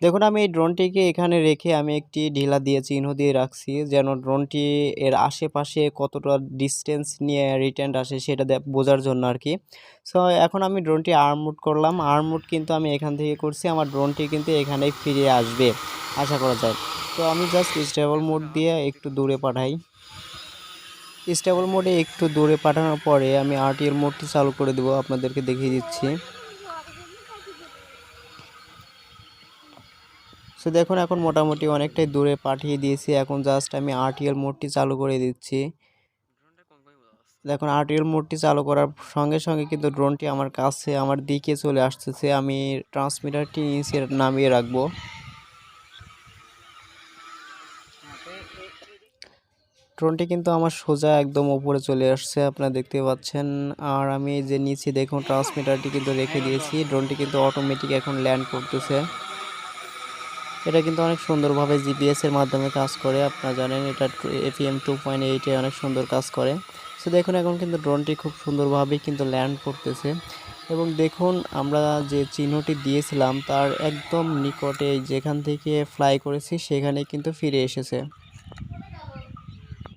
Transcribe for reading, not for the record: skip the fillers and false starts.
দেখুন আমি এই ড্রোনটিকে এখানে রেখে আমি একটি ঢিলা দিয়ে চিহ্ন দিয়ে রাখছি যেন ড্রোনটি এর আশেপাশে কতটা ডিস্টেন্স নিয়ে রিটার্ন আসে সেটা বোঝার জন্য আর কি। সো এখন আমি ড্রোনটি আর্ম মুড করলাম। আর্ম মুড কিন্তু আমি এখান থেকে করছি, আমার ড্রোনটি কিন্তু এখানেই ফিরে আসবে আশা করা যায়। তো আমি জাস্ট স্টেবল মোড দিয়ে একটু দূরে পাঠাই। স্টেবল মোডে একটু দূরে পাঠানোর পরে আমি আরটিএল মোডটি চালু করে দেবো, আপনাদেরকে দেখিয়ে দিচ্ছি। সো দেখুন এখন মোটামুটি অনেকটাই দূরে পাঠিয়ে দিয়েছি। এখন জাস্ট আমি আরটিএল মোডটি চালু করে দিচ্ছি। দেখুন আরটিএল মোডটি চালু করার সঙ্গে সঙ্গে কিন্তু ড্রোনটি আমার কাছে আমার দিকে চলে আসতেছে। আমি ট্রান্সমিটারটি নিচে নামিয়ে রাখবো। ড্রোনটি কিন্তু আমার সোজা একদম উপরে চলে আসছে, আপনারা দেখতে পাচ্ছেন। আর আমি যে নিচে দেখুন ট্রান্সমিটারটি কিন্তু রেখে দিয়েছি। ড্রোনটি কিন্তু অটোমেটিক এখন ল্যান্ড করতেছে। এটা কিন্তু অনেক সুন্দরভাবে জিপিএস এর মাধ্যমে কাজ করে, আপনারা জানেন এটা APM 2.8 এ অনেক সুন্দর কাজ করে। সো দেখুন এখন কিন্তু ড্রোনটি খুব সুন্দরভাবেই কিন্তু ল্যান্ড করতেছে। এবং দেখুন আমরা যে চিহ্নটি দিয়েছিলাম তার একদম নিকটে যেখান থেকে ফ্লাই করেছি সেখানে কিন্তু ফিরে এসেছে।